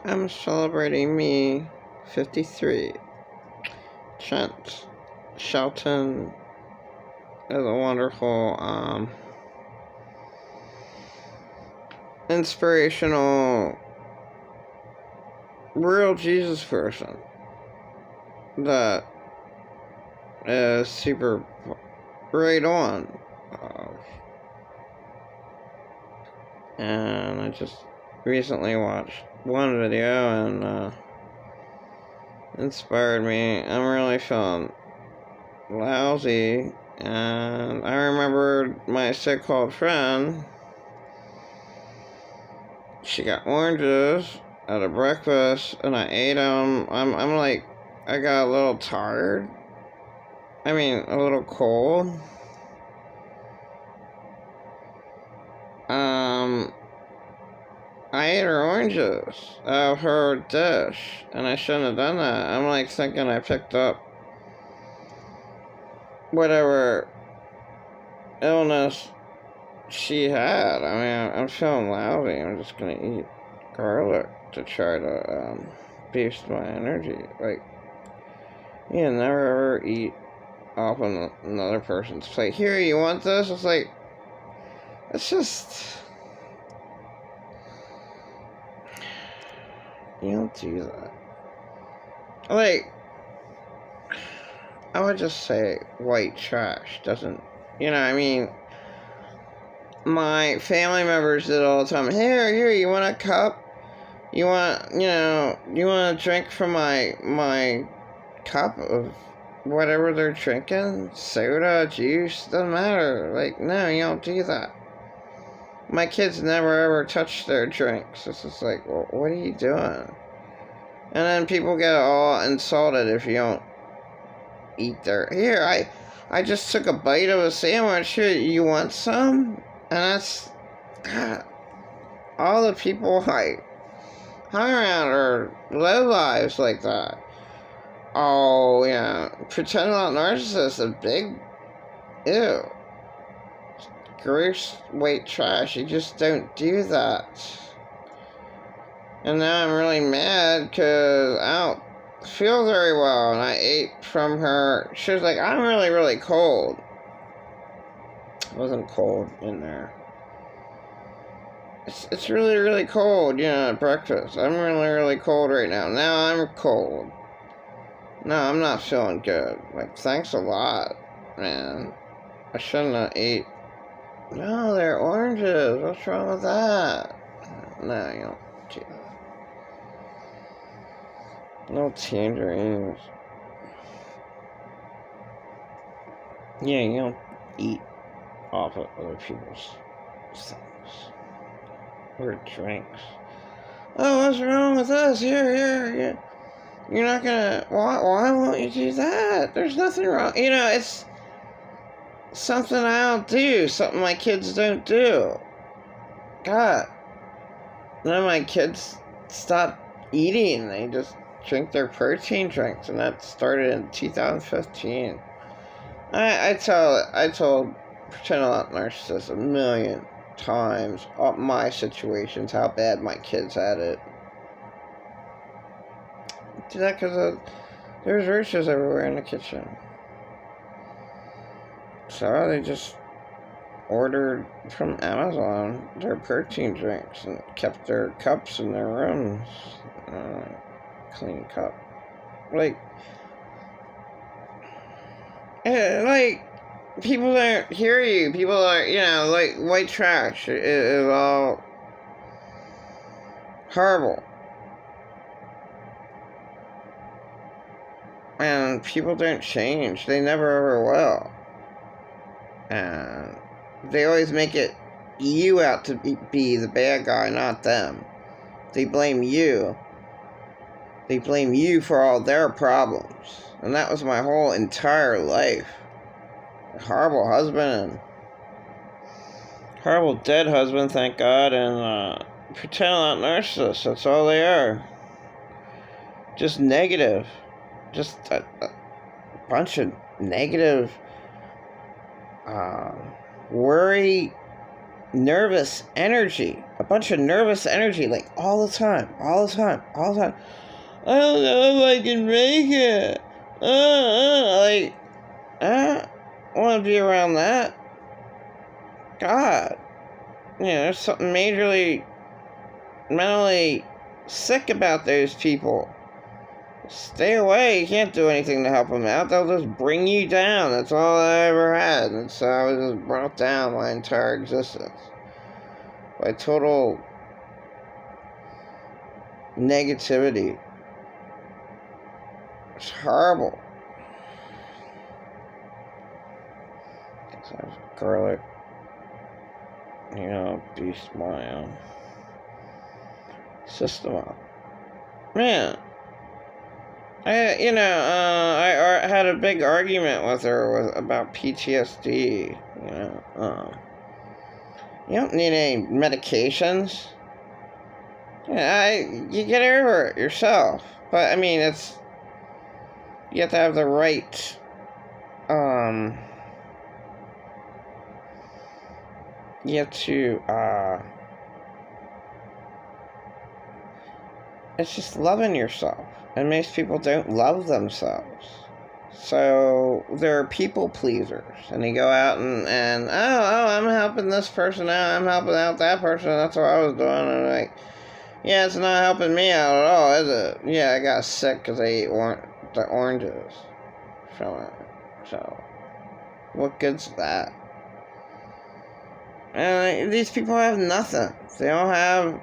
I'm celebrating me 53. Trent Shelton is a wonderful, inspirational, real Jesus person that is super right on. Uh, and I just recently watched one video and inspired me. I'm really feeling lousy, and I remembered my so-called friend. She got oranges at a breakfast, and I ate them. I'm like, I got a little tired. I mean, a little cold. I ate her oranges out of her dish, and I shouldn't have done that. I'm like thinking I picked up whatever illness she had. I mean, I'm feeling lousy. I'm just gonna eat garlic to try to boost my energy. Like, you never ever eat off on another person's plate. Here, you want this? It's like, it's just, you don't do that. Like, I would just say white trash doesn't, I mean, my family members did all the time. Here, you want a cup? You want, you want a drink from my cup of whatever they're drinking? Soda, juice, doesn't matter. Like, no, you don't do that. My kids never ever touch their drinks. It's just like, well, what are you doing? And then people get all insulted if you don't eat their... Here, I just took a bite of a sandwich. Here, you want some? And that's... God, all the people I hang around are low lives like that. Oh, yeah. Pretend not narcissist, a big... Ew. Gross white trash. You just don't do that. And now I'm really mad because I don't feel very well. And I ate from her. She was like, I'm really, really cold. It wasn't cold in there. It's really, really cold, at breakfast. I'm really, really cold right now. Now I'm cold. No, I'm not feeling good. Like, thanks a lot, man. I shouldn't have ate. No, they're oranges. What's wrong with that? No, you don't do that. No tangerines. Yeah, you don't eat off of other people's things. Or drinks. Oh, what's wrong with us? Here. You're not gonna... Why won't you do that? There's nothing wrong. It's something I don't do. Something my kids don't do. God. None of my kids stop eating. They just drink their protein drinks. And that started in 2015. I told Pretend I'm Not Narcissist a million times about my situations, how bad my kids had it. Do that because there's roaches everywhere in the kitchen. So they just ordered from Amazon their protein drinks and kept their cups in their rooms. Clean cup. Like, people don't hear you. People are, like white trash. It is all horrible. And people don't change. They never ever will. And they always make it you out to be the bad guy, not them. They blame you. They blame you for all their problems. And that was my whole entire life. A horrible husband. Horrible dead husband, thank God. And pretend not narcissists. That's all they are. Just negative. Just a bunch of negative, worry nervous energy. A bunch of nervous energy, like all the time. I don't know if I can make it. I don't want to be around that. God. There's something majorly mentally sick about those people. Stay away. You can't do anything to help them out. They'll just bring you down. That's all I ever had. And so I was just brought down my entire existence by total negativity. It's horrible. I have garlic. Beast my system up. Man. I had a big argument with her about PTSD. You don't need any medications. You get over it yourself. But I mean, you have to have the right. You have to. It's just loving yourself. And most people don't love themselves. So they're people pleasers. And they go out and I'm helping this person out. I'm helping out that person. That's what I was doing. And I'm like, yeah, it's not helping me out at all, is it? Yeah, I got sick because I ate the oranges from it. So, what good's that? And these people have nothing. They don't have,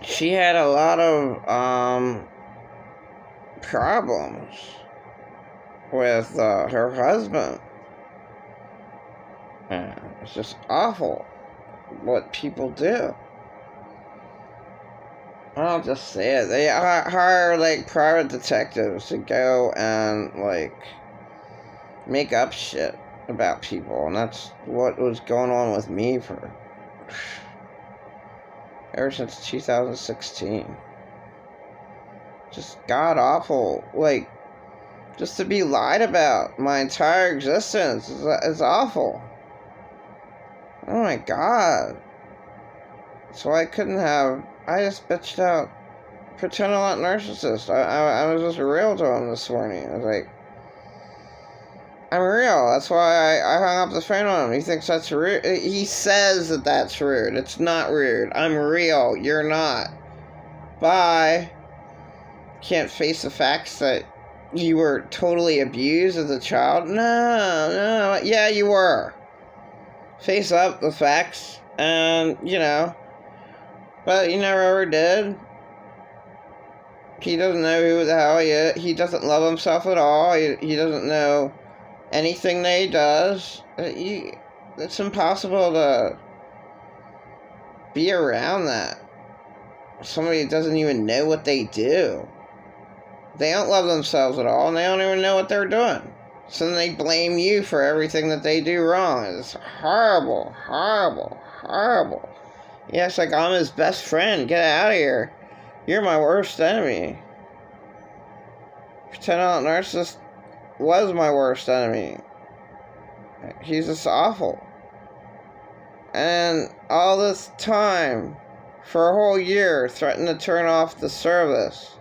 she had a lot of, problems with, her husband. It's just awful what people do. I'll just say it. They hire, private detectives to go and, make up shit about people. And that's what was going on with me ever since 2016. Just god-awful. Just to be lied about my entire existence is awful. Oh my God. So I just bitched out, pretend I'm not narcissist. I was just real to him this morning. I was like, I'm real. That's why I hung up the phone on him. He thinks that's rude. He says that that's rude. It's not rude. I'm real. You're not. Bye. Can't face the facts that you were totally abused as a child? No. Yeah, you were. Face up the facts. And, but you never ever did. He doesn't know who the hell he is. He doesn't love himself at all. He doesn't know anything that he does. It's impossible to be around that. Somebody doesn't even know what they do. They don't love themselves at all, and they don't even know what they're doing. So then they blame you for everything that they do wrong. It's horrible. Yeah, it's like I'm his best friend. Get out of here. You're my worst enemy. Pretend I'm a narcissist was my worst enemy. He's just awful. And all this time, for a whole year, threatened to turn off the service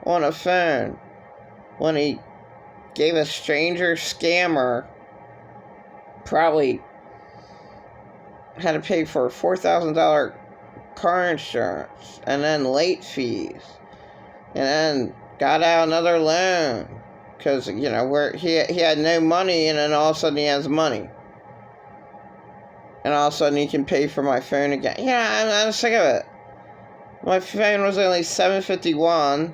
on a phone when he gave a stranger scammer, probably had to pay for a $4,000 car insurance, and then late fees, and then got out another loan, because, where he had no money, and then all of a sudden he has money. And all of a sudden he can pay for my phone again. Yeah, I'm sick of it. My phone was only $751.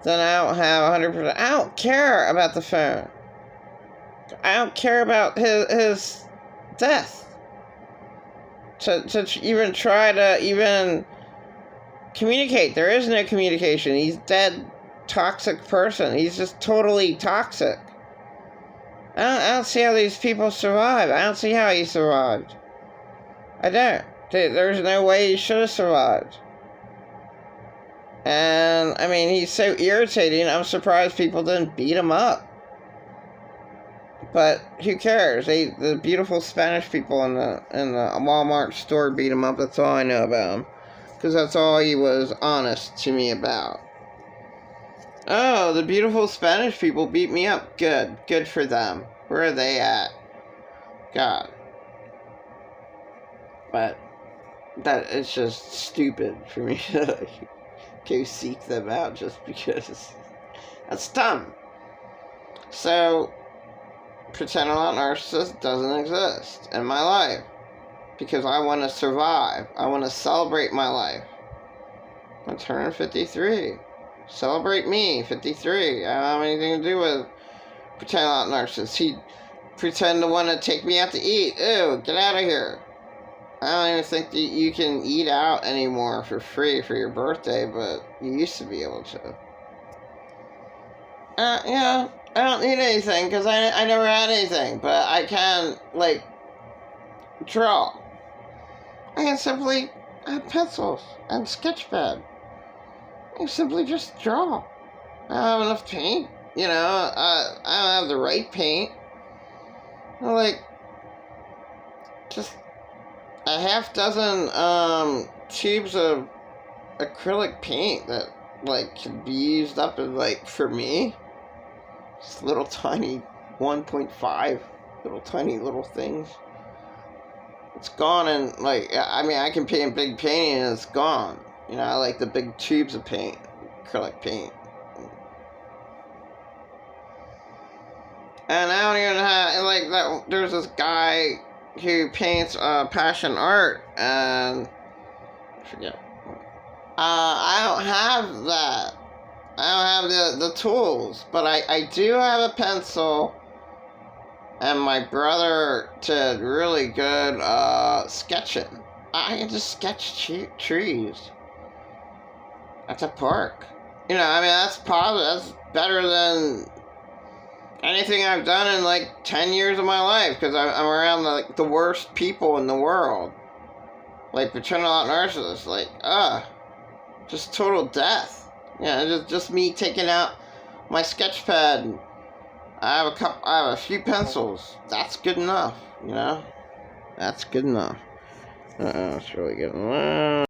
Then I don't have 100%. I don't care about the phone. I don't care about his death. To even try to even communicate. There is no communication. He's dead, toxic person. He's just totally toxic. I don't see how these people survive. I don't see how he survived. I don't. There's no way he should have survived. And, I mean, he's so irritating, I'm surprised people didn't beat him up. But who cares? The beautiful Spanish people in the Walmart store beat him up. That's all I know about him, because that's all he was honest to me about. Oh, the beautiful Spanish people beat me up. Good for them. Where are they at? God. But that is just stupid for me to go seek them out just because. That's dumb. So, pretend I'm not narcissist doesn't exist in my life. Because I want to survive. I want to celebrate my life. I'm turning 53. Celebrate me, 53. I don't have anything to do with pretend I'm not narcissist. He pretend to want to take me out to eat. Ew, get out of here. I don't even think that you can eat out anymore for free for your birthday, but you used to be able to. Yeah, I don't need anything because I never had anything, but I can, like, draw. I can simply have pencils and sketch pad. I can simply just draw. I don't have enough paint, you know, I don't have the right paint. Like, just a half dozen tubes of acrylic paint that, like, can be used up in, like, for me. Just little tiny 1.5 little tiny little things. It's gone, and like, I mean, I can paint big painting and it's gone. You know, I like the big tubes of paint, acrylic paint. And I don't even have, like, that. There's this guy who paints passion art, and I forget. I don't have that. I don't have the tools, but I do have a pencil, and my brother did really good sketching. I can just sketch trees at the park. You know, I mean, that's positive. That's better than anything I've done in like 10 years of my life, because I'm around the worst people in the world. Like, pretend I'm not narcissist. Like, just total death. Yeah, just me taking out my sketch pad. I have a few pencils. That's good enough, you know? That's good enough. It's really good.